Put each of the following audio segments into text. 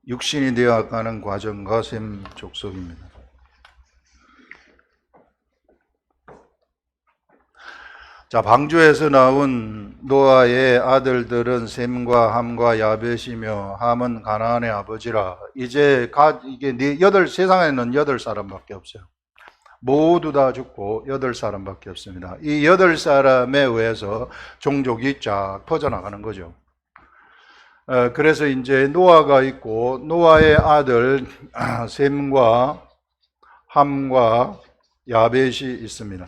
육신이 되어가는 과정과 셈 족속입니다. 자, 방주에서 나온 노아의 아들들은 셈과 함과 야벳이며 함은 가나안의 아버지라. 이제 이게 세상에는 8사람밖에 없어요. 모두 다 죽고 8사람밖에 없습니다. 이 8사람에 의해서 종족이 쫙 퍼져나가는 거죠. 그래서 이제 노아가 있고 노아의 아들 셈과 함과 야벳이 있습니다.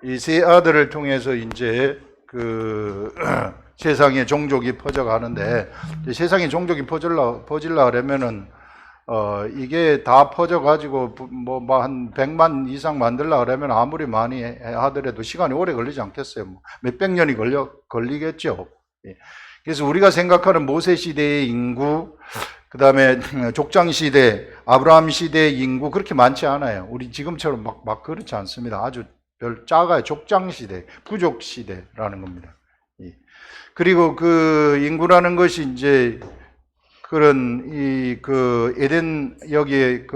이 세 아들을 통해서 이제 세상의 종족이 퍼져가는데, 세상의 종족이 퍼질라 그러면은 이게 다 퍼져가지고 뭐 한 100만 이상 만들라 그러면 아무리 많이 하더라도 시간이 오래 걸리지 않겠어요? 몇백 년이 걸리겠죠. 그래서 우리가 생각하는 모세 시대의 인구, 그 다음에 족장 시대, 아브라함 시대의 인구 그렇게 많지 않아요. 우리 지금처럼 막 그렇지 않습니다. 아주 작아요. 족장 시대, 부족 시대라는 겁니다. 그리고 그 인구라는 것이 이제 그런 에덴 여기에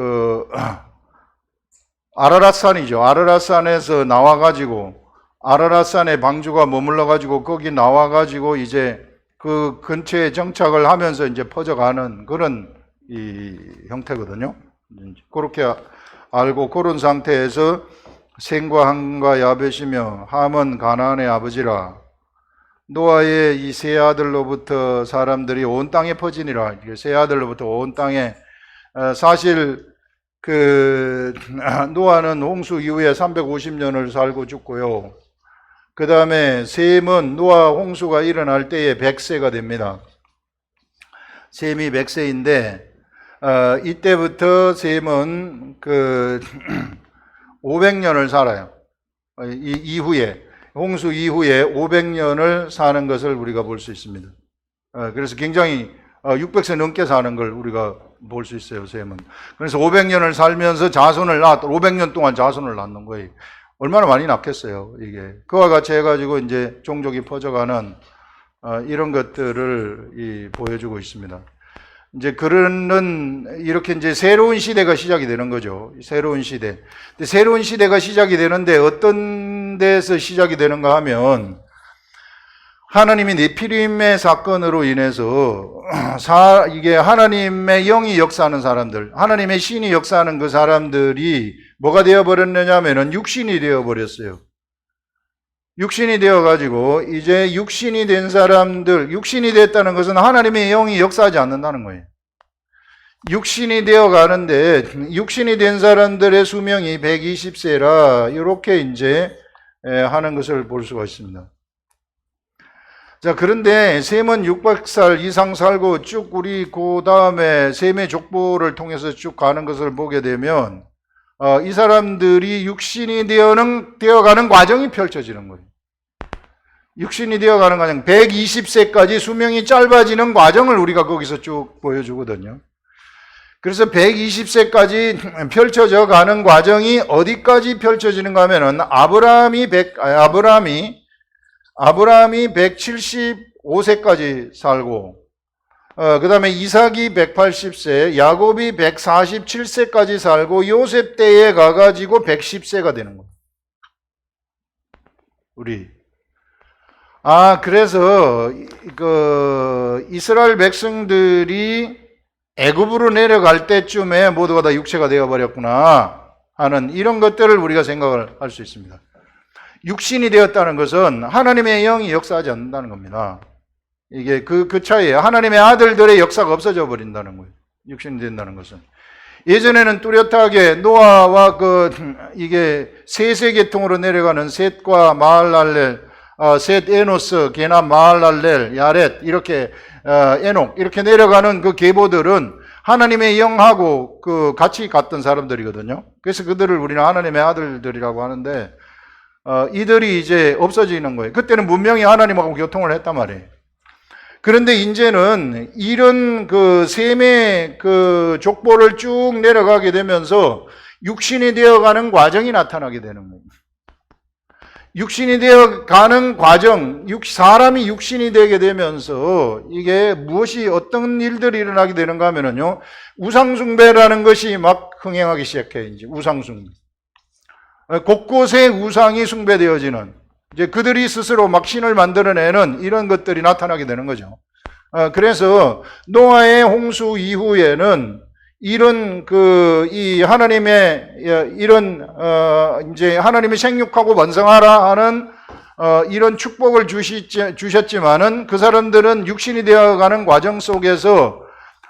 아라랏산이죠. 아라랏산에서 나와가지고 아라랏산에 방주가 머물러가지고 거기 나와가지고 이제 그 근처에 정착을 하면서 이제 퍼져가는 그런 이 형태거든요. 그렇게 알고 그런 상태에서 셈과 함과 야벳이며 함은 가나안의 아버지라. 노아의 이 세 아들로부터 사람들이 온 땅에 퍼지니라. 세 아들로부터 온 땅에 사실 노아는 홍수 이후에 350년을 살고 죽고요. 그 다음에 셈은 노아 홍수가 일어날 때에 100세가 됩니다. 셈이 100세인데 이때부터 셈은 500년을 살아요. 이후에 홍수 이후에 500년을 사는 것을 우리가 볼 수 있습니다. 그래서 굉장히 600세 넘게 사는 걸 우리가 볼 수 있어요, 셈은. 그래서 500년을 살면서 500년 동안 자손을 낳는 거예요. 얼마나 많이 낳겠어요, 이게. 그와 같이 해가지고 이제 종족이 퍼져가는 이런 것들을 보여주고 있습니다. 이제 이렇게 이제 새로운 시대가 시작이 되는 거죠. 새로운 시대. 근데 새로운 시대가 시작이 되는데 어떤 데서 시작이 되는가 하면 하나님이 네피림의 사건으로 인해서 이게 하나님의 영이 역사하는 사람들, 하나님의 신이 역사하는 그 사람들이 뭐가 되어버렸느냐 하면은 육신이 되어버렸어요. 육신이 되어가지고 이제 육신이 된 사람들, 육신이 됐다는 것은 하나님의 영이 역사하지 않는다는 거예요. 육신이 되어가는데 육신이 된 사람들의 수명이 120세라 이렇게 이제 하는 것을 볼 수가 있습니다. 자, 그런데 셈은 600살 이상 살고 쭉 우리 그 다음에 셈의 족보를 통해서 쭉 가는 것을 보게 되면 이 사람들이 육신이 되어가는 과정이 펼쳐지는 거예요. 육신이 되어가는 과정, 120세까지 수명이 짧아지는 과정을 우리가 거기서 쭉 보여주거든요. 그래서 120세까지 펼쳐져 가는 과정이 어디까지 펼쳐지는가 하면은 아브라함이 175세까지 살고, 그 다음에 이삭이 180세, 야곱이 147세까지 살고, 요셉 때에 가가지고 110세가 되는 거예요. 그래서, 이스라엘 백성들이 애굽으로 내려갈 때쯤에 모두가 다 육체가 되어버렸구나 하는 이런 것들을 우리가 생각을 할 수 있습니다. 육신이 되었다는 것은 하나님의 영이 역사하지 않는다는 겁니다. 이게 그 차이예요. 하나님의 아들들의 역사가 없어져 버린다는 거예요. 육신이 된다는 것은. 예전에는 뚜렷하게 노아와 이게 세계통으로 내려가는 셋과 마할랄렐, 셋, 에노스, 게남, 마할랄렐, 야렛, 이렇게, 에녹, 이렇게 내려가는 그 계보들은 하나님의 영하고 같이 갔던 사람들이거든요. 그래서 그들을 우리는 하나님의 아들들이라고 하는데, 이들이 이제 없어지는 거예요. 그때는 분명히 하나님하고 교통을 했단 말이에요. 그런데 이제는 이런 셈의 족보를 쭉 내려가게 되면서 육신이 되어가는 과정이 나타나게 되는 거예요. 육신이 되어 가는 과정, 사람이 육신이 되게 되면서 이게 무엇이 어떤 일들이 일어나게 되는가 하면은요, 우상숭배라는 것이 막 흥행하기 시작해요. 이제 우상숭배. 곳곳에 우상이 숭배되어지는, 이제 그들이 스스로 막 신을 만들어내는 이런 것들이 나타나게 되는 거죠. 그래서 노아의 홍수 이후에는 이런 이 하나님의 이런 이제 하나님이 생육하고 번성하라 하는 이런 축복을 주셨지만은 그 사람들은 육신이 되어가는 과정 속에서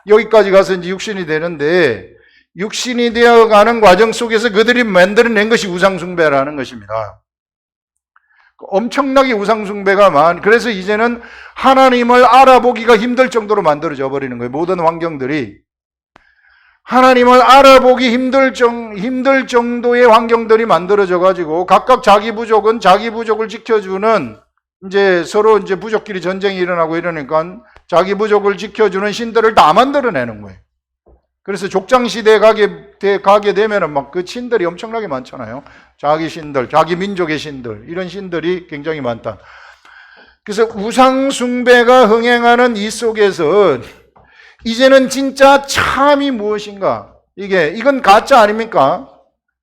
여기까지 가서 이제 육신이 되는데, 육신이 되어가는 과정 속에서 그들이 만들어낸 것이 우상숭배라는 것입니다. 엄청나게 우상숭배가 그래서 이제는 하나님을 알아보기가 힘들 정도로 만들어져 버리는 거예요. 모든 환경들이 하나님을 알아보기 힘들 정도의 환경들이 만들어져 가지고 각각 자기 부족은 자기 부족을 지켜주는, 이제 서로 이제 부족끼리 전쟁이 일어나고 이러니까 자기 부족을 지켜주는 신들을 다 만들어내는 거예요. 그래서 족장 시대에 가게 되면은 막 그 신들이 엄청나게 많잖아요. 자기 신들, 자기 민족의 신들, 이런 신들이 굉장히 많다. 그래서 우상숭배가 흥행하는 이 속에서 이제는 진짜 참이 무엇인가? 이건 가짜 아닙니까?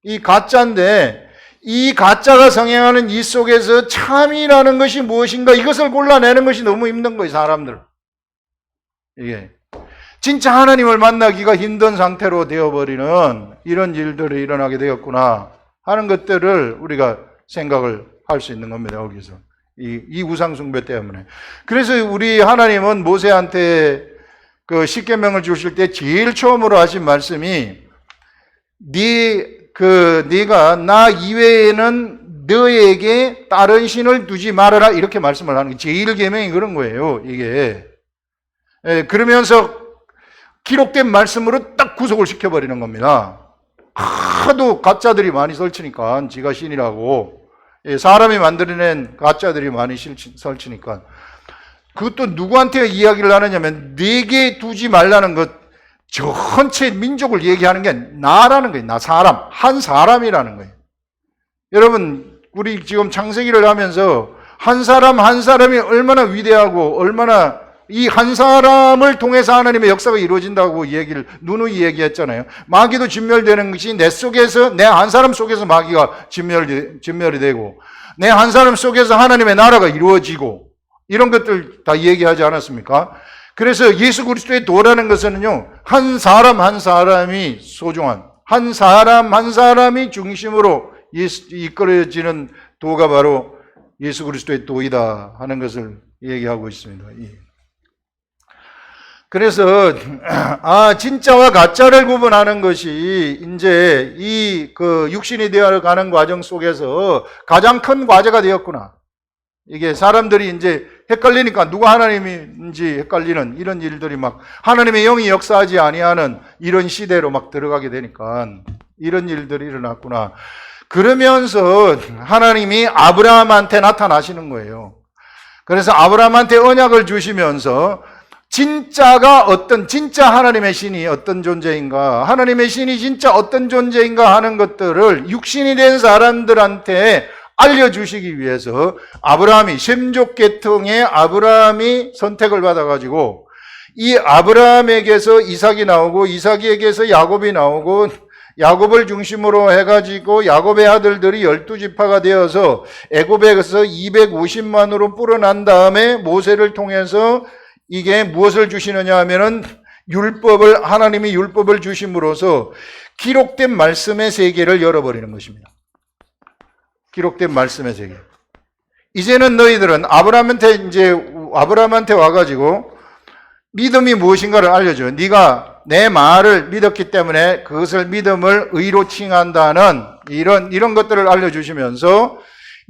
이 가짜인데, 이 가짜가 성행하는 이 속에서 참이라는 것이 무엇인가? 이것을 골라내는 것이 너무 힘든 거예요, 사람들. 이게. 진짜 하나님을 만나기가 힘든 상태로 되어버리는 이런 일들이 일어나게 되었구나 하는 것들을 우리가 생각을 할 수 있는 겁니다, 여기서. 이 우상숭배 때문에. 그래서 우리 하나님은 모세한테 그 십계명을 주실 때 제일 처음으로 하신 말씀이 네가 나 이외에는 너에게 다른 신을 두지 말아라, 이렇게 말씀을 하는 게 제일 계명이 그런 거예요, 이게. 그러면서 기록된 말씀으로 딱 구속을 시켜버리는 겁니다. 하도 가짜들이 많이 설치니까, 지가 신이라고. 사람이 만들어낸 가짜들이 많이 설치니까. 그것도 누구한테 이야기를 하느냐면, 네게 두지 말라는 것, 전체 민족을 얘기하는 게 나라는 거예요. 나 사람, 한 사람이라는 거예요. 여러분, 우리 지금 창세기를 하면서 한 사람 한 사람이 얼마나 위대하고 얼마나 이 한 사람을 통해서 하나님의 역사가 이루어진다고 누누이 얘기했잖아요. 마귀도 진멸되는 것이 내 속에서, 내 한 사람 속에서 마귀가 진멸이 되고, 내 한 사람 속에서 하나님의 나라가 이루어지고, 이런 것들 다 얘기하지 않았습니까? 그래서 예수 그리스도의 도라는 것은요, 한 사람 한 사람이 소중한, 한 사람 한 사람이 중심으로 이끌어지는 도가 바로 예수 그리스도의 도이다 하는 것을 얘기하고 있습니다. 그래서 진짜와 가짜를 구분하는 것이 이제 육신이 되어 가는 과정 속에서 가장 큰 과제가 되었구나. 이게 사람들이 이제 헷갈리니까 누가 하나님인지 헷갈리는 이런 일들이 막 하나님의 영이 역사하지 아니하는 이런 시대로 막 들어가게 되니까 이런 일들이 일어났구나. 그러면서 하나님이 아브라함한테 나타나시는 거예요. 그래서 아브라함한테 언약을 주시면서 진짜 하나님의 신이 어떤 존재인가, 하나님의 신이 진짜 어떤 존재인가 하는 것들을 육신이 된 사람들한테 알려주시기 위해서 아브라함이, 셈족 계통의 아브라함이 선택을 받아가지고 이 아브라함에게서 이삭이 나오고 이삭에게서 야곱이 나오고 야곱을 중심으로 해가지고 야곱의 아들들이 12지파가 되어서 애굽에서 250만으로 불어난 다음에 모세를 통해서 이게 무엇을 주시느냐 하면은 하나님이 율법을 주심으로써 기록된 말씀의 세계를 열어버리는 것입니다. 기록된 말씀의 세계. 이제는 너희들은 아브라함한테 와가지고 믿음이 무엇인가를 알려줘요. 네가 내 말을 믿었기 때문에 그것을 믿음을 의로 칭한다는 이런 것들을 알려주시면서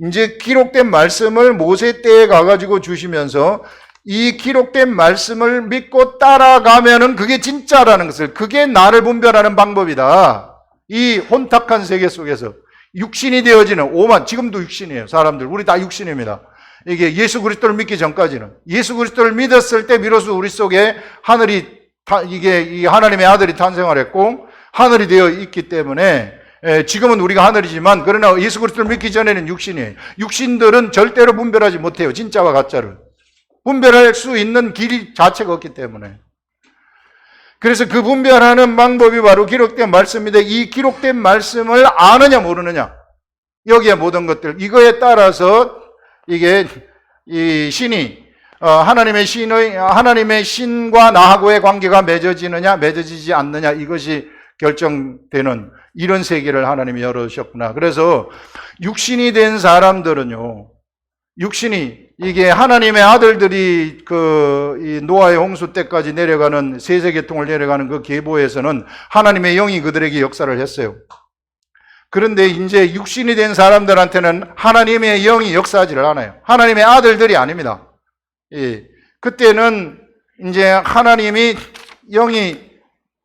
이제 기록된 말씀을 모세 때에 가가지고 주시면서 이 기록된 말씀을 믿고 따라가면은 그게 진짜라는 것을, 그게 나를 분별하는 방법이다. 이 혼탁한 세계 속에서 육신이 되어지는 지금도 육신이에요. 사람들, 우리 다 육신입니다. 이게 예수 그리스도를 믿기 전까지는, 예수 그리스도를 믿었을 때 비로소 우리 속에 이 하나님의 아들이 탄생을 했고 하늘이 되어 있기 때문에 지금은 우리가 하늘이지만 그러나 예수 그리스도를 믿기 전에는 육신이에요. 육신들은 절대로 분별하지 못해요. 진짜와 가짜를. 분별할 수 있는 길 자체가 없기 때문에. 그래서 그 분별하는 방법이 바로 기록된 말씀인데 이 기록된 말씀을 아느냐 모르느냐. 여기에 모든 것들. 이거에 따라서 이게 이 신이 하나님의 신과 나하고의 관계가 맺어지느냐 맺어지지 않느냐 이것이 결정되는 이런 세계를 하나님이 열어주셨구나. 그래서 육신이 된 사람들은요, 육신이 이게 하나님의 아들들이 이 노아의 홍수 때까지 내려가는 세세계통을 내려가는 그 계보에서는 하나님의 영이 그들에게 역사를 했어요. 그런데 이제 육신이 된 사람들한테는 하나님의 영이 역사하지를 않아요. 하나님의 아들들이 아닙니다. 예. 그때는 이제 하나님이 영이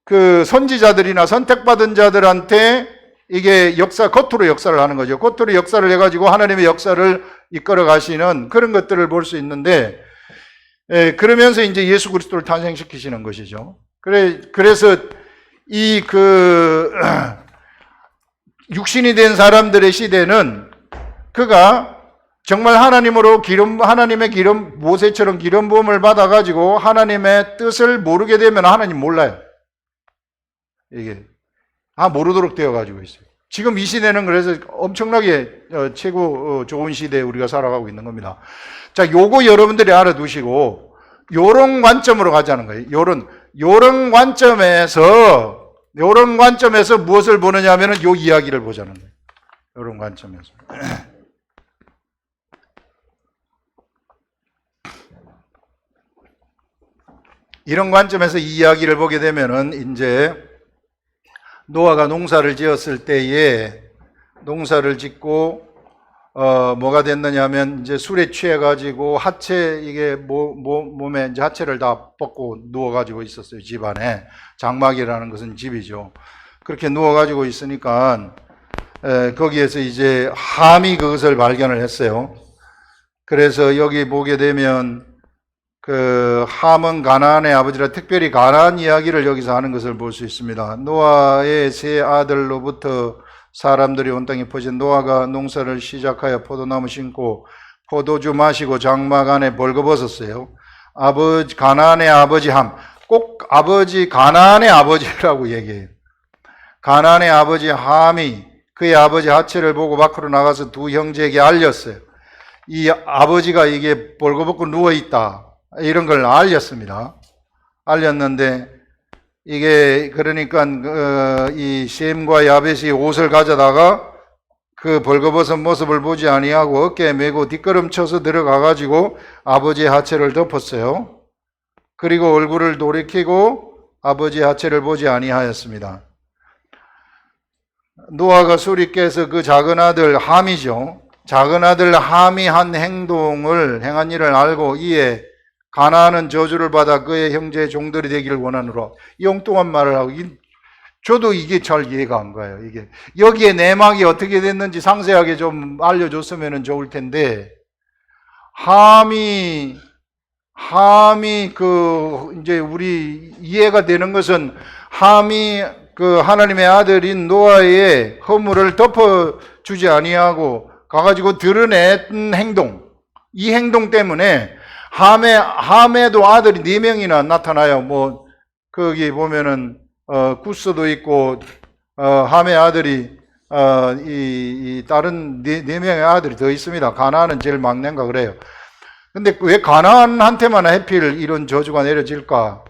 그 선지자들이나 선택받은 자들한테 이게 겉으로 역사를 하는 거죠. 겉으로 역사를 해가지고 하나님의 역사를 이끌어 가시는 그런 것들을 볼 수 있는데, 그러면서 이제 예수 그리스도를 탄생시키시는 것이죠. 그래서 육신이 된 사람들의 시대는 그가 정말 하나님의 기름, 모세처럼 기름 부음을 받아가지고 하나님의 뜻을 모르게 되면 하나님 몰라요. 이게 모르도록 되어가지고 있어요. 지금 이 시대는 그래서 엄청나게 최고 좋은 시대에 우리가 살아가고 있는 겁니다. 자, 요거 여러분들이 알아두시고 요런 관점으로 가자는 거예요. 요런 관점에서 무엇을 보느냐 하면은 요 이야기를 보자는 거예요. 요런 관점에서. 이런 관점에서 이 이야기를 보게 되면은 이제 노아가 농사를 지었을 때에 농사를 짓고 뭐가 됐느냐 하면 이제 술에 취해 가지고 이게 몸에 이제 하체를 다 벗고 누워 가지고 있었어요. 집 안에. 장막이라는 것은 집이죠. 그렇게 누워 가지고 있으니까 거기에서 이제 함이 그것을 발견을 했어요. 그래서 여기 보게 되면 그 함은 가나안의 아버지라, 특별히 가나안 이야기를 여기서 하는 것을 볼 수 있습니다. 노아의 세 아들로부터 사람들이 온 땅에 퍼진 노아가 농사를 시작하여 포도나무 심고 포도주 마시고 장막 안에 벌거벗었어요. 가나안의 아버지 함, 꼭 가나안의 아버지라고 얘기해요. 가나안의 아버지 함이 그의 아버지 하체를 보고 밖으로 나가서 두 형제에게 알렸어요. 이 아버지가 이게 벌거벗고 누워있다, 이런 걸 알렸습니다. 알렸는데 이게 그러니까 이 셈과 야벳이 옷을 가져다가 그 벌거벗은 모습을 보지 아니하고 어깨에 메고 뒷걸음쳐서 들어가 가지고 아버지의 하체를 덮었어요. 그리고 얼굴을 돌이키고 아버지의 하체를 보지 아니하였습니다. 노아가 술이 깨서 그 작은 아들 함이죠. 작은 아들 함이 한 행한 일을 알고 이에 가나안은 저주를 받아 그의 형제의 종들이 되기를 원하노라. 이 엉뚱한 말을 하고, 저도 이게 잘 이해가 안 가요. 이게 여기에 내막이 어떻게 됐는지 상세하게 좀 알려줬으면 좋을 텐데, 함이 이제 우리 이해가 되는 것은 함이 그 하나님의 아들인 노아의 허물을 덮어주지 아니하고 가가지고 드러낸 행동, 이 행동 때문에 함에도 아들이 4명이나 나타나요. 거기 보면은, 구스도 있고, 함의 아들이, 이 다른 4명의 아들이 더 있습니다. 가나안은 제일 막내인가 그래요. 근데 왜 가나안한테만 하필 이런 저주가 내려질까?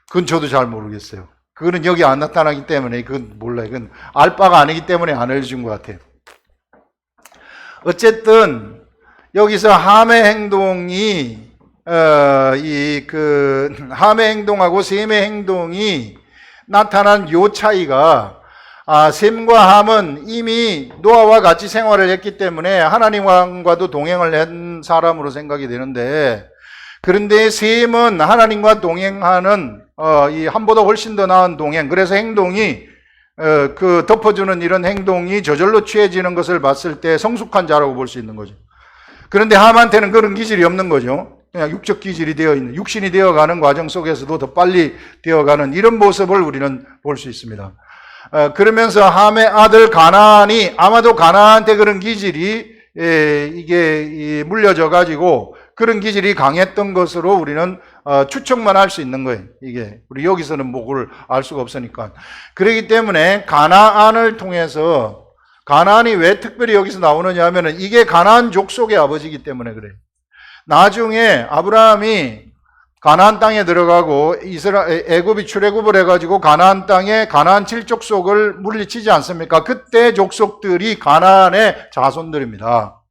그건 저도 잘 모르겠어요. 그거는 여기 안 나타나기 때문에, 그건 몰라요. 그건 알 바가 아니기 때문에 안 알려준 것 같아요. 어쨌든, 여기서 함의 행동이 함의 행동하고 셈의 행동이 나타난 요 차이가, 셈과 함은 이미 노아와 같이 생활을 했기 때문에 하나님과도 동행을 한 사람으로 생각이 되는데, 그런데 셈은 하나님과 동행하는 이 함보다 훨씬 더 나은 동행, 그래서 행동이 그 덮어주는 이런 행동이 저절로 취해지는 것을 봤을 때 성숙한 자라고 볼 수 있는 거죠. 그런데 함한테는 그런 기질이 없는 거죠. 그냥 육적 기질이 되어 있는, 육신이 되어가는 과정 속에서도 더 빨리 되어가는 이런 모습을 우리는 볼 수 있습니다. 그러면서 함의 아들 가나안이 아마도 가나안한테 그런 기질이 이게 물려져 가지고 그런 기질이 강했던 것으로 우리는 추측만 할 수 있는 거예요. 이게 우리 여기서는 뭐를 알 수가 없으니까. 그렇기 때문에 가나안을 통해서 가나안이 왜 특별히 여기서 나오느냐 하면은 이게 가나안 족속의 아버지이기 때문에 그래요. 나중에 아브라함이 가나안 땅에 들어가고 애굽이 출애굽을 해가지고 가나안 땅에 가나안 7족속을 물리치지 않습니까? 그때 족속들이 가나안의 자손들입니다.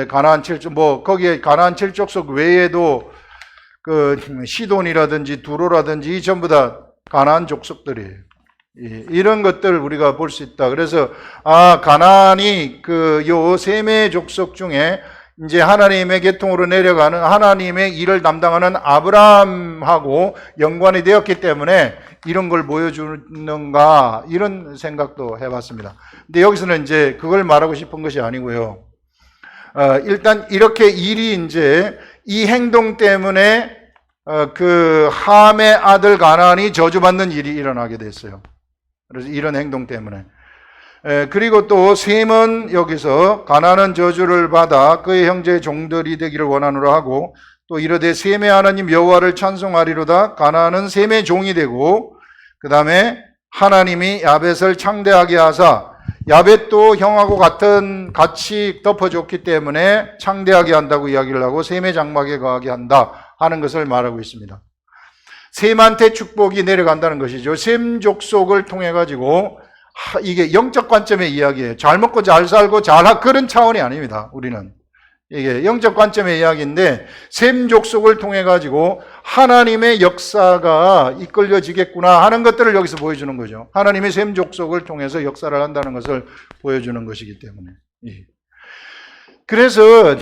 가나안 7족, 거기에 가나안 7족속 외에도 그 시돈이라든지 두로라든지 전부 다 가나안 족속들이에요. 이런 것들을 우리가 볼 수 있다. 그래서 가나안이 요 셈의 족속 중에 이제 하나님의 계통으로 내려가는 하나님의 일을 담당하는 아브라함하고 연관이 되었기 때문에 이런 걸 보여주는가 이런 생각도 해봤습니다. 근데 여기서는 이제 그걸 말하고 싶은 것이 아니고요. 일단 이렇게 일이 이제 이 행동 때문에 그 함의 아들 가나안이 저주받는 일이 일어나게 됐어요. 그래서 이런 행동 때문에. 그리고 또 셈은 여기서 가나안은 저주를 받아 그의 형제의 종들이 되기를 원하노라 하고 또 이르되 셈의 하나님 여호와를 찬송하리로다. 가나안은 셈의 종이 되고 그 다음에 하나님이 야벳을 창대하게 하사 야벳도 형하고 같이 덮어줬기 때문에 창대하게 한다고 이야기를 하고 셈의 장막에 거하게 한다 하는 것을 말하고 있습니다. 셈한테 축복이 내려간다는 것이죠. 셈 족속을 통해 가지고 이게 영적 관점의 이야기예요. 잘 먹고 잘 살고 그런 차원이 아닙니다. 우리는 이게 영적 관점의 이야기인데 셈 족속을 통해 가지고 하나님의 역사가 이끌려지겠구나 하는 것들을 여기서 보여주는 거죠. 하나님의 셈 족속을 통해서 역사를 한다는 것을 보여주는 것이기 때문에. 그래서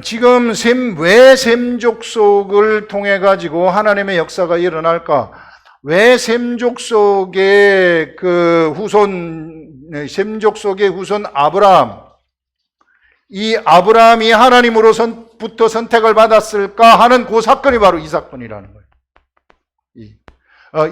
지금 왜 셈 족속을 통해 가지고 하나님의 역사가 일어날까? 왜 셈 족속의 셈 족속의 후손 아브라함, 이 아브라함이 하나님으로부터 선택을 받았을까 하는 그 사건이 바로 이 사건이라는 거예요.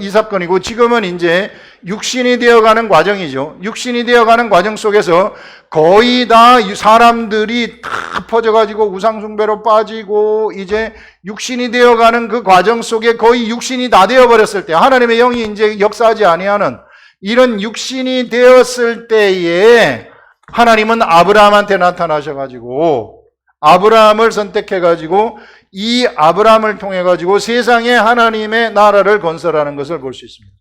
이 사건이고 지금은 이제 육신이 되어가는 과정이죠. 육신이 되어가는 과정 속에서 거의 다 사람들이 다 퍼져가지고 우상숭배로 빠지고 이제 육신이 되어가는 그 과정 속에 거의 육신이 다 되어버렸을 때 하나님의 영이 이제 역사하지 아니하는 이런 육신이 되었을 때에 하나님은 아브라함한테 나타나셔가지고 아브라함을 선택해가지고 이 아브라함을 통해가지고 세상에 하나님의 나라를 건설하는 것을 볼 수 있습니다.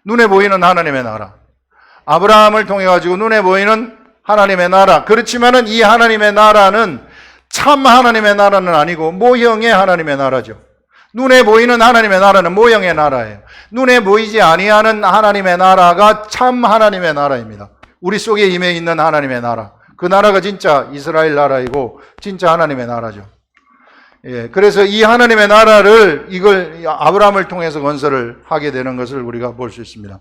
눈에 보이는 하나님의 나라. 아브라함을 통해가지고 눈에 보이는 하나님의 나라. 그렇지만은 이 하나님의 나라는 참 하나님의 나라는 아니고 모형의 하나님의 나라죠. 눈에 보이는 하나님의 나라는 모형의 나라예요. 눈에 보이지 아니하는 하나님의 나라가 참 하나님의 나라입니다. 우리 속에 임해 있는 하나님의 나라. 그 나라가 진짜 이스라엘 나라이고 진짜 하나님의 나라죠. 그래서 이 하나님의 나라를 이걸 아브라함을 통해서 건설을 하게 되는 것을 우리가 볼 수 있습니다.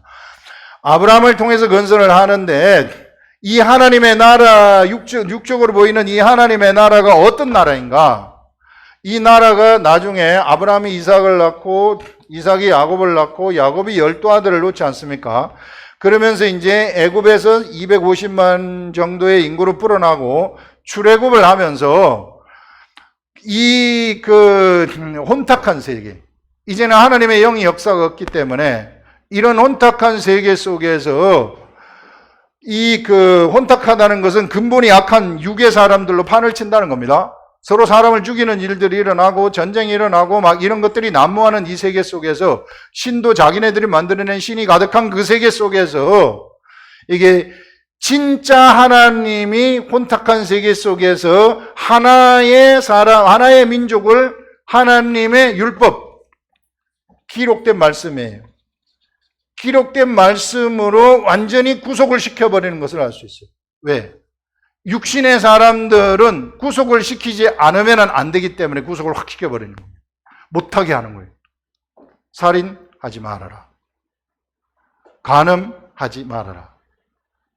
아브라함을 통해서 건설을 하는데 이 하나님의 나라, 육적으로 보이는 이 하나님의 나라가 어떤 나라인가? 이 나라가 나중에 아브라함이 이삭을 낳고 이삭이 야곱을 낳고 야곱이 12아들을 놓지 않습니까? 그러면서 이제 애굽에서 250만 정도의 인구로 불어나고 출애굽을 하면서 이 혼탁한 세계, 이제는 하나님의 영이 역사가 없기 때문에 이런 혼탁한 세계 속에서 혼탁하다는 것은 근본이 약한 육의 사람들로 판을 친다는 겁니다. 서로 사람을 죽이는 일들이 일어나고 전쟁이 일어나고 막 이런 것들이 난무하는 이 세계 속에서 신도 자기네들이 만들어낸 신이 가득한 그 세계 속에서 이게 진짜 하나님이 혼탁한 세계 속에서 하나의 사람, 하나의 민족을 하나님의 율법, 기록된 말씀이에요. 기록된 말씀으로 완전히 구속을 시켜버리는 것을 알 수 있어요. 왜? 육신의 사람들은 구속을 시키지 않으면 안 되기 때문에 구속을 확 시켜버리는 거예요. 못하게 하는 거예요. 살인하지 말아라. 간음하지 말아라.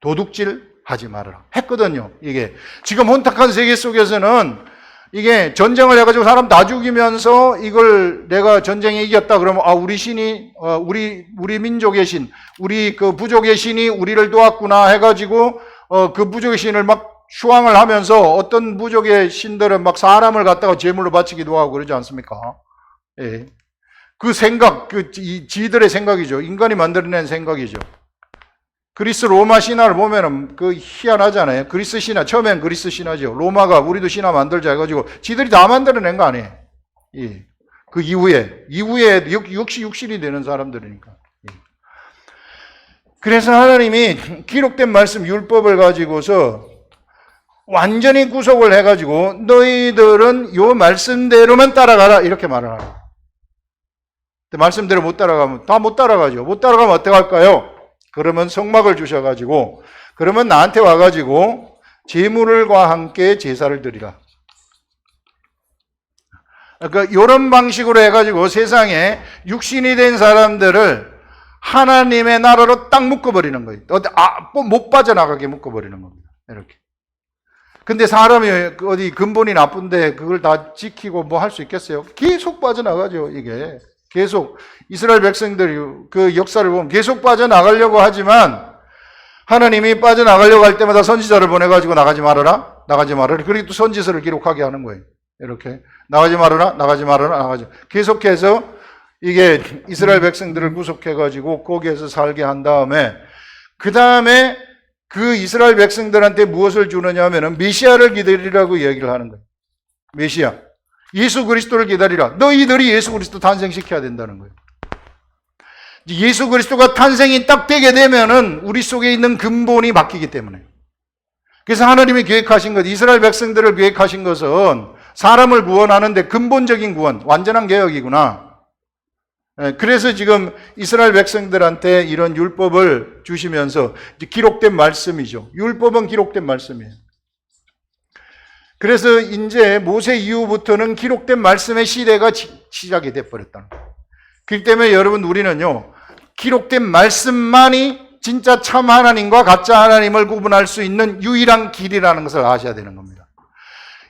도둑질하지 말아라. 했거든요. 이게 지금 혼탁한 세계 속에서는 이게 전쟁을 해가지고 사람 다 죽이면서 이걸 내가 전쟁에 이겼다 그러면 우리 신이 우리 민족의 신, 우리 그 부족의 신이 우리를 도왔구나 해가지고 그 부족의 신을 막 추앙을 하면서 어떤 부족의 신들은 막 사람을 갖다가 제물로 바치기도 하고 그러지 않습니까? 예. 그 생각, 지들의 생각이죠. 인간이 만들어낸 생각이죠. 그리스 로마 신화를 보면은 그 희한하잖아요. 그리스 신화, 처음엔 그리스 신화죠. 로마가 우리도 신화 만들자 해가지고 지들이 다 만들어낸 거 아니에요. 예. 그 이후에 역시 육신이 되는 사람들이니까. 예. 그래서 하나님이 기록된 말씀 율법을 가지고서 완전히 구속을 해가지고 너희들은 요 말씀대로만 따라가라 이렇게 말을 하는 거예요. 말씀대로 못 따라가면 다 못 따라가죠. 못 따라가면 어떻게 할까요? 그러면 성막을 주셔가지고 그러면 나한테 와가지고 제물과 함께 제사를 드리라. 그러니까 이런 방식으로 해가지고 세상에 육신이 된 사람들을 하나님의 나라로 딱 묶어버리는 거예요. 못 빠져나가게 묶어버리는 겁니다. 이렇게. 근데 사람이 어디 근본이 나쁜데 그걸 다 지키고 뭐 할 수 있겠어요? 계속 빠져나가죠, 이게. 계속 이스라엘 백성들이 그 역사를 보면 계속 빠져나가려고 하지만 하나님이 빠져나가려고 할 때마다 선지자를 보내가지고 나가지 말아라, 나가지 말아라. 그리고 또 선지서를 기록하게 하는 거예요. 이렇게 나가지 말아라, 나가지 말아라, 나가지. 계속해서 이게 이스라엘 백성들을 구속해가지고 거기에서 살게 한 다음에 그 다음에 그 이스라엘 백성들한테 무엇을 주느냐 하면은 메시아를 기다리라고 얘기를 하는 거예요. 메시아. 예수 그리스도를 기다리라. 너희들이 예수 그리스도 탄생시켜야 된다는 거예요. 예수 그리스도가 탄생이 딱 되게 되면은 우리 속에 있는 근본이 바뀌기 때문에. 그래서 하나님이 계획하신 것, 이스라엘 백성들을 계획하신 것은 사람을 구원하는데 근본적인 구원, 완전한 개혁이구나. 그래서 지금 이스라엘 백성들한테 이런 율법을 주시면서 기록된 말씀이죠. 율법은 기록된 말씀이에요. 그래서 이제 모세 이후부터는 기록된 말씀의 시대가 시작이 돼버렸다는 거예요. 그렇기 때문에 여러분 우리는요, 기록된 말씀만이 진짜 참 하나님과 가짜 하나님을 구분할 수 있는 유일한 길이라는 것을 아셔야 되는 겁니다.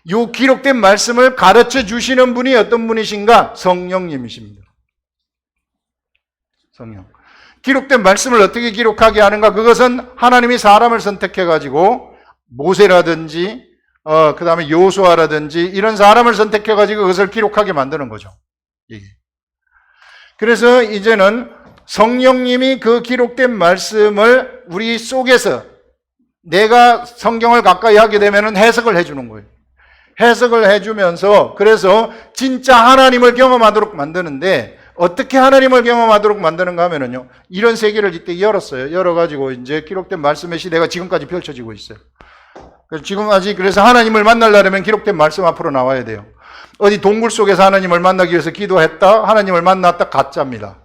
이 기록된 말씀을 가르쳐 주시는 분이 어떤 분이신가? 성령님이십니다. 성령. 기록된 말씀을 어떻게 기록하게 하는가? 그것은 하나님이 사람을 선택해가지고 모세라든지 그 다음에 여호수아라든지 이런 사람을 선택해가지고 그것을 기록하게 만드는 거죠. 그래서 이제는 성령님이 그 기록된 말씀을 우리 속에서 내가 성경을 가까이 하게 되면 해석을 해주는 거예요. 해석을 해주면서 그래서 진짜 하나님을 경험하도록 만드는데 어떻게 하나님을 경험하도록 만드는가 하면은요, 이런 세계를 이때 열었어요. 열어가지고 이제 기록된 말씀의 시대가 지금까지 펼쳐지고 있어요. 그래서 하나님을 만나려면 기록된 말씀 앞으로 나와야 돼요. 어디 동굴 속에서 하나님을 만나기 위해서 기도했다, 하나님을 만났다, 가짜입니다.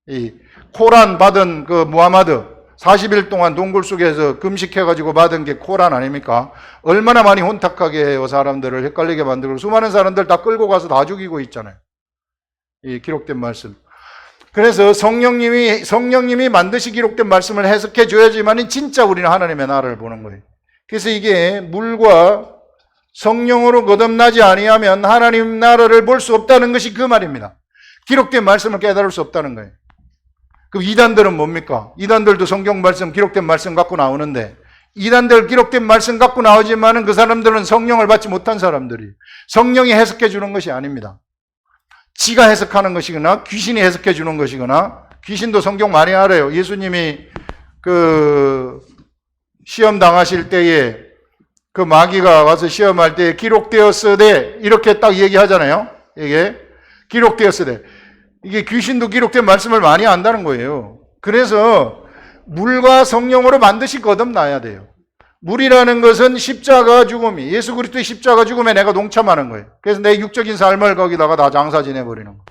이 코란 받은 그 무하마드 40일 동안 동굴 속에서 금식해가지고 받은 게 코란 아닙니까? 얼마나 많이 혼탁하게 해요. 사람들을 헷갈리게 만들고 수많은 사람들 다 끌고 가서 다 죽이고 있잖아요. 이 기록된 말씀. 그래서 성령님이 반드시 기록된 말씀을 해석해 줘야지만 진짜 우리는 하나님의 나라를 보는 거예요. 그래서 이게 물과 성령으로 거듭나지 아니하면 하나님 나라를 볼 수 없다는 것이 그 말입니다. 기록된 말씀을 깨달을 수 없다는 거예요. 그럼 이단들은 뭡니까? 이단들도 성경 말씀, 기록된 말씀 갖고 나오는데 이단들 기록된 말씀 갖고 나오지만은 그 사람들은 성령을 받지 못한 사람들이 성령이 해석해 주는 것이 아닙니다. 지가 해석하는 것이거나 귀신이 해석해 주는 것이거나 귀신도 성경 많이 알아요. 예수님이 그 시험 당하실 때에 그 마귀가 와서 시험할 때 기록되었으되 이렇게 딱 얘기하잖아요. 이게 기록되었으되 이게 귀신도 기록된 말씀을 많이 안다는 거예요. 그래서 물과 성령으로 반드시 거듭나야 돼요. 물이라는 것은 십자가 죽음이 예수 그리스도의 십자가 죽음에 내가 동참하는 거예요. 그래서 내 육적인 삶을 거기다가 다 장사 지내버리는 거예요.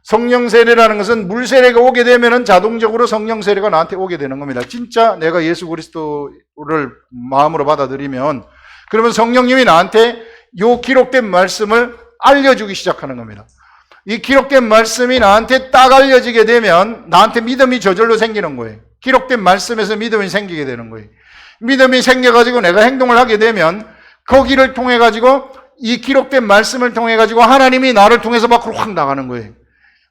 성령 세례라는 것은 물 세례가 오게 되면은 자동적으로 성령 세례가 나한테 오게 되는 겁니다. 진짜 내가 예수 그리스도를 마음으로 받아들이면 그러면 성령님이 나한테 요 기록된 말씀을 알려주기 시작하는 겁니다. 이 기록된 말씀이 나한테 딱 알려지게 되면 나한테 믿음이 저절로 생기는 거예요. 기록된 말씀에서 믿음이 생기게 되는 거예요. 믿음이 생겨가지고 내가 행동을 하게 되면 거기를 통해 가지고 이 기록된 말씀을 통해 가지고 하나님이 나를 통해서 밖으로 확 나가는 거예요.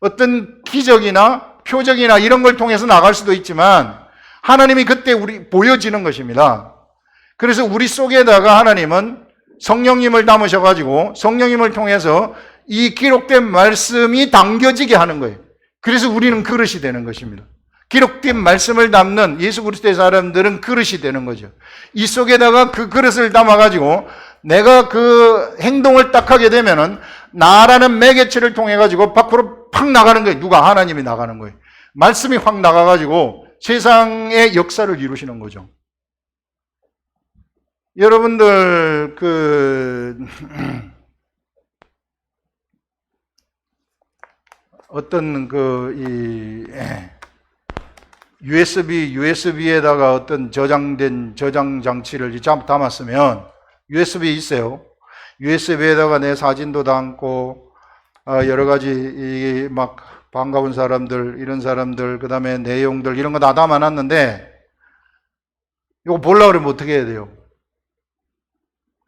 어떤 기적이나 표적이나 이런 걸 통해서 나갈 수도 있지만 하나님이 그때 우리 보여지는 것입니다. 그래서 우리 속에다가 하나님은 성령님을 담으셔 가지고 성령님을 통해서 이 기록된 말씀이 담겨지게 하는 거예요. 그래서 우리는 그릇이 되는 것입니다. 기록된 말씀을 담는 예수 그리스도의 사람들은 그릇이 되는 거죠. 이 속에다가 그 그릇을 담아가지고 내가 그 행동을 딱 하게 되면은 나라는 매개체를 통해 가지고 밖으로 팍 나가는 거예요. 누가? 하나님이 나가는 거예요. 말씀이 확 나가가지고 세상의 역사를 이루시는 거죠. 여러분들 어떤 USB에다가 어떤 저장 장치를 담았으면 USB 있어요. USB에다가 내 사진도 담고 여러 가지 막 반가운 사람들, 이런 사람들, 그 다음에 내용들 이런 거 다 담아놨는데 이거 보려고 그러면 어떻게 해야 돼요?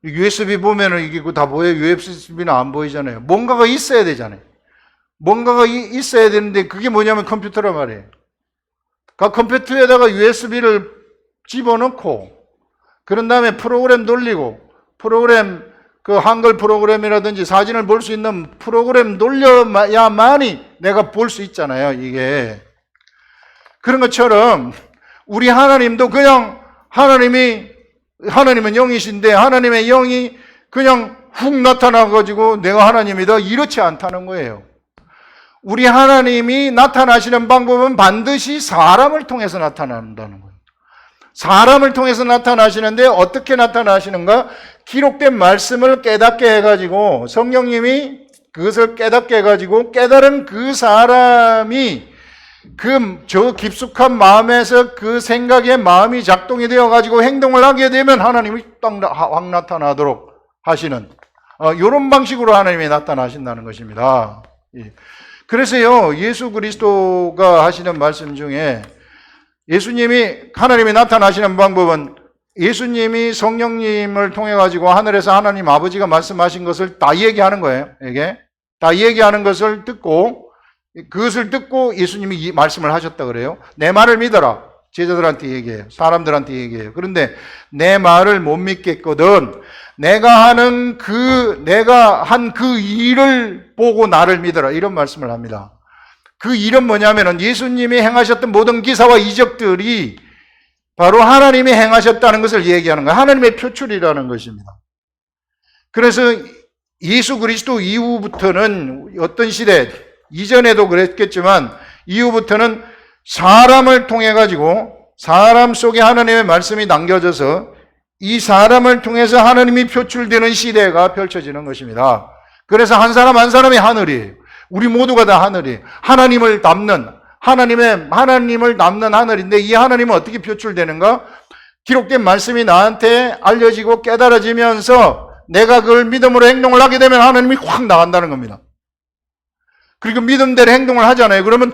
USB 보면은 이게 다 보여요? USB는 안 보이잖아요. 뭔가가 있어야 되잖아요. 뭔가가 있어야 되는데 그게 뭐냐면 컴퓨터란 말이에요. 그 컴퓨터에다가 USB를 집어넣고 그런 다음에 프로그램 돌리고 프로그램 그 한글 프로그램이라든지 사진을 볼 수 있는 프로그램 돌려야만이 내가 볼 수 있잖아요. 이게 그런 것처럼 우리 하나님도 그냥 하나님은 영이신데 하나님의 영이 그냥 훅 나타나가지고 내가 하나님이다 이렇지 않다는 거예요. 우리 하나님이 나타나시는 방법은 반드시 사람을 통해서 나타난다는 거예요. 사람을 통해서 나타나시는데 어떻게 나타나시는가? 기록된 말씀을 깨닫게 해가지고 성령님이 그것을 깨닫게 해가지고 깨달은 그 사람이 저 깊숙한 마음에서 그 생각에 마음이 작동이 되어가지고 행동을 하게 되면 하나님이 확 나타나도록 하시는 이런 방식으로 하나님이 나타나신다는 것입니다. 그래서요, 예수 그리스도가 하시는 말씀 중에 예수님이 하나님이 나타나시는 방법은 예수님이 성령님을 통해 가지고 하늘에서 하나님 아버지가 말씀하신 것을 다 얘기하는 거예요. 이게 다 얘기하는 것을 듣고 그것을 듣고 예수님이 이 말씀을 하셨다 그래요. 내 말을 믿어라. 제자들한테 얘기해요. 사람들한테 얘기해요. 그런데 내 말을 못 믿겠거든. 내가 한 그 일을 보고 나를 믿어라. 이런 말씀을 합니다. 그 일은 뭐냐면은 예수님이 행하셨던 모든 기사와 이적들이 바로 하나님이 행하셨다는 것을 얘기하는 거예요. 하나님의 표출이라는 것입니다. 그래서 예수 그리스도 이후부터는 어떤 시대, 이전에도 그랬겠지만 이후부터는 사람을 통해 가지고 사람 속에 하나님의 말씀이 남겨져서 이 사람을 통해서 하나님이 표출되는 시대가 펼쳐지는 것입니다. 그래서 한 사람 한 사람이 하늘이에요. 우리 모두가 다 하늘이에요. 하나님을 담는 하늘인데 이 하나님은 어떻게 표출되는가? 기록된 말씀이 나한테 알려지고 깨달아지면서 내가 그걸 믿음으로 행동을 하게 되면 하나님이 확 나간다는 겁니다. 그리고 믿음대로 행동을 하잖아요. 그러면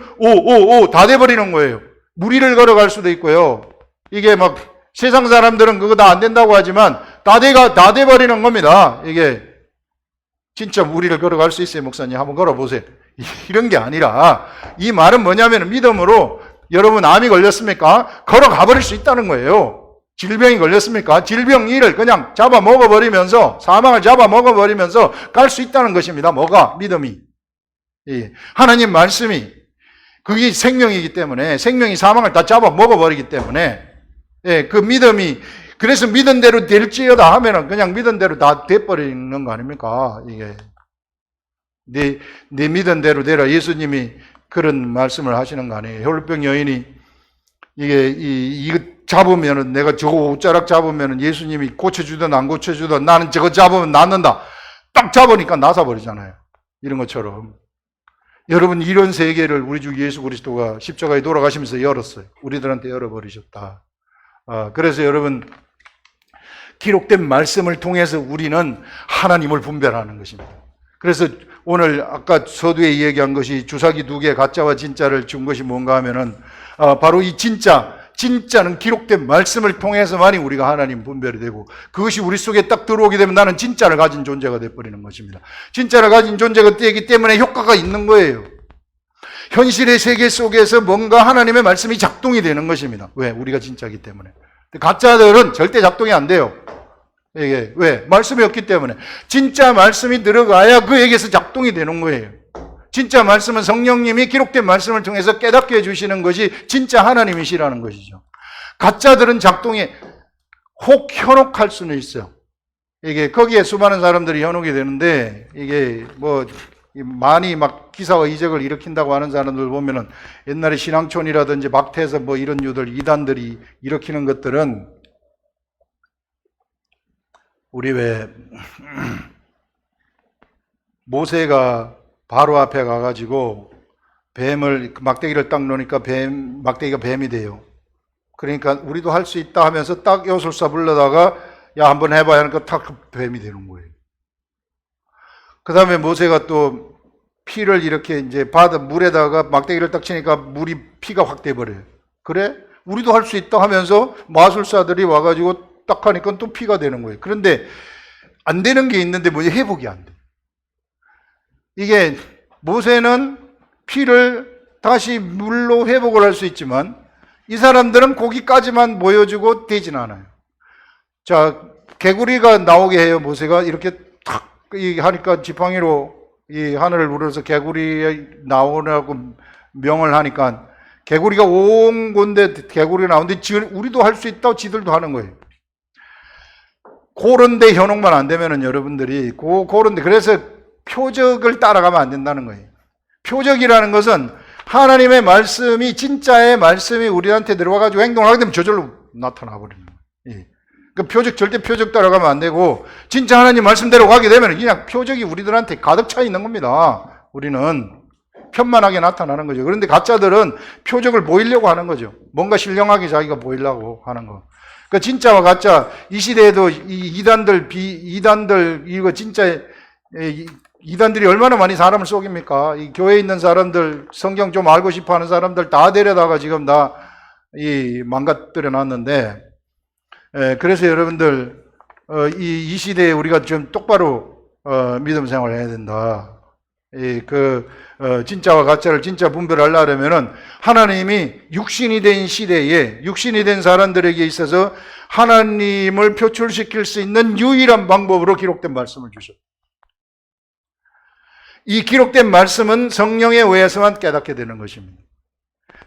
다 돼버리는 거예요. 무리를 걸어갈 수도 있고요. 이게 막 세상 사람들은 그거 다 안 된다고 하지만 다 돼버리는 겁니다. 이게 진짜 무리를 걸어갈 수 있어요. 목사님 한번 걸어보세요. 이런 게 아니라 이 말은 뭐냐면 믿음으로 여러분 암이 걸렸습니까? 걸어가 버릴 수 있다는 거예요. 질병이 걸렸습니까? 질병 일을 그냥 잡아먹어버리면서 사망을 잡아먹어버리면서 갈 수 있다는 것입니다. 뭐가? 믿음이. 하나님 말씀이 그게 생명이기 때문에 생명이 사망을 다 잡아먹어버리기 때문에 그 믿음이 그래서 믿은 대로 될지어다 하면은 그냥 믿은 대로 다 돼버리는 거 아닙니까? 이게 네 믿은 대로 되라. 예수님이 그런 말씀을 하시는 거 아니에요. 혈루병 여인이 이거 잡으면은 내가 저거 옷자락 잡으면은 예수님이 고쳐주든 안 고쳐주든 나는 저거 잡으면 낫는다. 딱 잡으니까 나사버리잖아요. 이런 것처럼 여러분 이런 세계를 우리 주 예수 그리스도가 십자가에 돌아가시면서 열었어요. 우리들한테 열어버리셨다. 그래서 여러분 기록된 말씀을 통해서 우리는 하나님을 분별하는 것입니다. 그래서 오늘 아까 서두에 얘기한 것이 주사기 2개 가짜와 진짜를 준 것이 뭔가 하면은 바로 이 진짜 진짜는 기록된 말씀을 통해서만이 우리가 하나님 분별이 되고, 그것이 우리 속에 딱 들어오게 되면 나는 진짜를 가진 존재가 되어버리는 것입니다. 진짜를 가진 존재가 되기 때문에 효과가 있는 거예요. 현실의 세계 속에서 뭔가 하나님의 말씀이 작동이 되는 것입니다. 왜? 우리가 진짜이기 때문에. 가짜들은 절대 작동이 안 돼요. 이게 왜? 말씀이 없기 때문에. 진짜 말씀이 들어가야 그에게서 작동이 되는 거예요. 진짜 말씀은 성령님이 기록된 말씀을 통해서 깨닫게 해주시는 것이 진짜 하나님이시라는 것이죠. 가짜들은 작동이 혹 현혹할 수는 있어요. 이게 거기에 수많은 사람들이 현혹이 되는데, 이게 뭐 많이 막 기사와 이적을 일으킨다고 하는 사람들 보면은 옛날에 신앙촌이라든지 막태에서 뭐 이런 유들 이단들이 일으키는 것들은, 우리 왜 모세가 바로 앞에 가가지고 뱀을, 막대기를 딱 놓으니까 막대기가 뱀이 돼요. 그러니까 우리도 할 수 있다 하면서 딱 요술사 불러다가 야 한번 해봐야 하니까 탁 뱀이 되는 거예요. 그 다음에 모세가 또 피를 이렇게 이제 물에다가 막대기를 딱 치니까 피가 확 돼버려요. 그래? 우리도 할 수 있다 하면서 마술사들이 와가지고 딱 하니까 또 피가 되는 거예요. 그런데 안 되는 게 있는데 뭐지? 회복이 안 돼. 이게 모세는 피를 다시 물로 회복을 할 수 있지만 이 사람들은 거기까지만 보여주고 되진 않아요. 자, 개구리가 나오게 해요. 모세가 이렇게 탁 하니까 지팡이로 이 하늘을 우러서 개구리 나오라고 명을 하니까 개구리가 온 건데 개구리가 나오는데 우리도 할 수 있다고 지들도 하는 거예요. 그런데 현혹만 안 되면은 여러분들이 그런데 그래서 표적을 따라가면 안 된다는 거예요. 표적이라는 것은 하나님의 말씀이 진짜의 말씀이 우리한테 들어와가지고 행동을 하게 되면 저절로 나타나 버리는 거예요. 그 절대 표적 따라가면 안 되고, 진짜 하나님 말씀대로 가게 되면 그냥 표적이 우리들한테 가득 차 있는 겁니다. 우리는 편만하게 나타나는 거죠. 그런데 가짜들은 표적을 보이려고 하는 거죠. 뭔가 신령하게 자기가 보이려고 하는 거. 그 진짜와 가짜, 이 시대에도 이단들 이거 진짜 이단들이 얼마나 많이 사람을 속입니까? 이 교회에 있는 사람들, 성경 좀 알고 싶어 하는 사람들 다 데려다가 지금 다 망가뜨려 놨는데, 그래서 여러분들, 이 시대에 우리가 좀 똑바로, 믿음 생활을 해야 된다. 진짜와 가짜를 진짜 분별하려면은 하나님이 육신이 된 시대에, 육신이 된 사람들에게 있어서 하나님을 표출시킬 수 있는 유일한 방법으로 기록된 말씀을 주셨다. 이 기록된 말씀은 성령에 의해서만 깨닫게 되는 것입니다.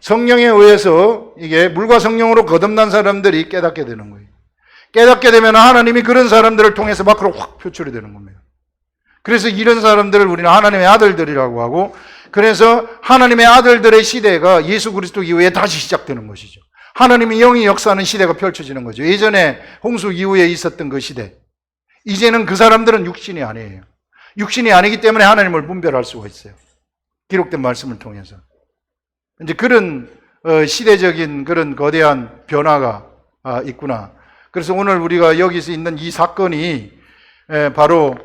성령에 의해서 이게 물과 성령으로 거듭난 사람들이 깨닫게 되는 거예요. 깨닫게 되면 하나님이 그런 사람들을 통해서 밖으로 확 표출이 되는 겁니다. 그래서 이런 사람들을 우리는 하나님의 아들들이라고 하고, 그래서 하나님의 아들들의 시대가 예수 그리스도 이후에 다시 시작되는 것이죠. 하나님의 영이 역사하는 시대가 펼쳐지는 거죠. 예전에 홍수 이후에 있었던 그 시대. 이제는 그 사람들은 육신이 아니에요. 육신이 아니기 때문에 하나님을 분별할 수가 있어요. 기록된 말씀을 통해서. 이제 그런 시대적인 그런 거대한 변화가 있구나. 그래서 오늘 우리가 여기서 있는 이 사건이 바로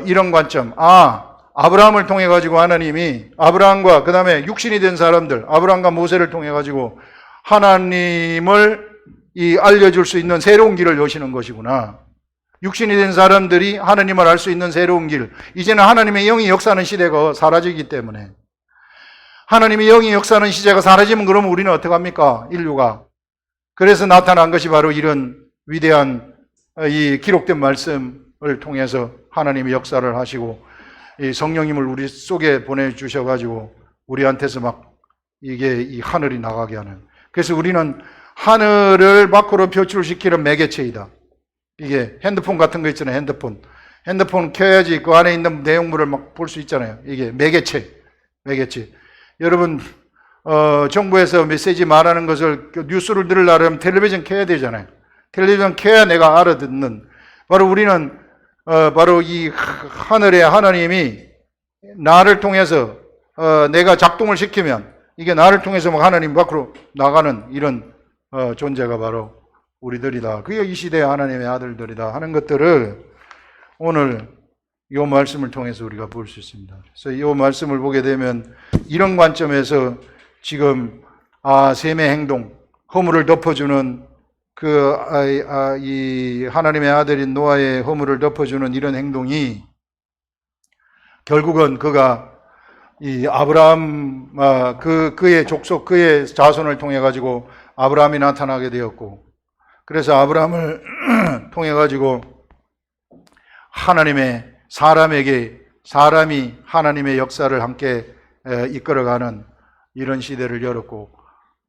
이런 관점. 아브라함을 통해 가지고 하나님이 아브라함과 그 다음에 육신이 된 사람들, 아브라함과 모세를 통해 가지고 하나님을 알려줄 수 있는 새로운 길을 여시는 것이구나. 육신이 된 사람들이 하나님을 알 수 있는 새로운 길. 이제는 하나님의 영이 역사하는 시대가 사라지기 때문에, 하나님의 영이 역사하는 시대가 사라지면 그러면 우리는 어떡합니까? 인류가. 그래서 나타난 것이 바로 이런 위대한 이 기록된 말씀을 통해서 하나님이 역사를 하시고, 이 성령님을 우리 속에 보내주셔가지고 우리한테서 막 이게 이 하늘이 나가게 하는. 그래서 우리는 하늘을 밖으로 표출시키는 매개체이다. 이게 핸드폰 같은 거 있잖아요. 핸드폰 켜야지 그 안에 있는 내용물을 막 볼 수 있잖아요. 이게 매개체. 여러분, 정부에서 메시지 말하는 것을, 뉴스를 들으려면 텔레비전 켜야 되잖아요. 텔레비전 켜야 내가 알아듣는. 바로 우리는, 바로 이 하늘의 하나님이 나를 통해서, 내가 작동을 시키면, 이게 나를 통해서 막 하나님 밖으로 나가는 이런 존재가 바로 우리들이다. 그게 이 시대의 하나님의 아들들이다 하는 것들을 오늘 이 말씀을 통해서 우리가 볼 수 있습니다. 그래서 이 말씀을 보게 되면 이런 관점에서 지금 셈의 행동, 허물을 덮어주는 이 하나님의 아들인 노아의 허물을 덮어주는 이런 행동이 결국은 그가 이 아브라함 그의 족속 그의 자손을 통해 가지고 아브라함이 나타나게 되었고, 그래서 아브라함을 통해 가지고 사람이 하나님의 역사를 함께 이끌어가는 이런 시대를 열었고,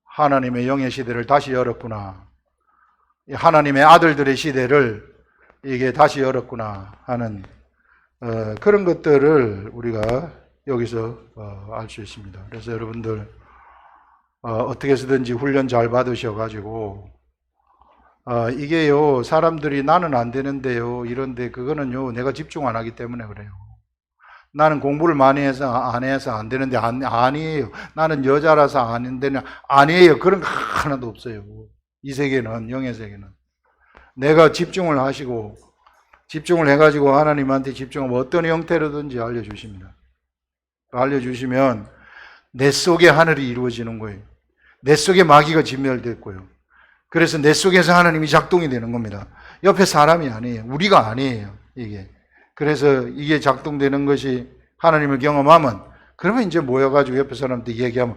하나님의 영의 시대를 다시 열었구나, 하나님의 아들들의 시대를 이게 다시 열었구나 하는 그런 것들을 우리가 여기서 알 수 있습니다. 그래서 여러분들 어떻게 해서든지 훈련 잘 받으셔가지고 이게요, 사람들이 나는 안 되는데요 이런데, 그거는요 내가 집중 안 하기 때문에 그래요. 나는 공부를 많이 해서 안 해서 안 되는데, 아니에요. 나는 여자라서 안 되는, 아니에요. 그런 거 하나도 없어요. 이 세계는, 영의 세계는 내가 집중을 하시고 집중을 해가지고 하나님한테 집중하면 어떤 형태로든지 알려주십니다. 알려주시면 내 속에 하늘이 이루어지는 거예요. 내 속에 마귀가 진멸됐고요. 그래서 내 속에서 하나님이 작동이 되는 겁니다. 옆에 사람이 아니에요. 우리가 아니에요. 이게. 그래서 이게 작동되는 것이 하나님을 경험하면, 그러면 이제 모여가지고 옆에 사람한테 얘기하면,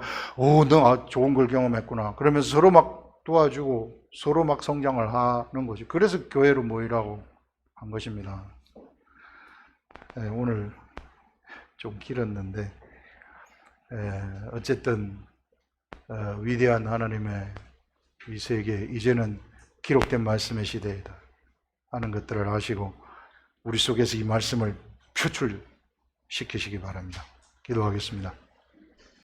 너 좋은 걸 경험했구나. 그러면서 서로 막 도와주고 서로 막 성장을 하는 거죠. 그래서 교회로 모이라고 한 것입니다. 네, 오늘 좀 길었는데, 어쨌든 위대한 하나님의 이 세계, 이제는 기록된 말씀의 시대이다 하는 것들을 아시고 우리 속에서 이 말씀을 표출시키시기 바랍니다. 기도하겠습니다.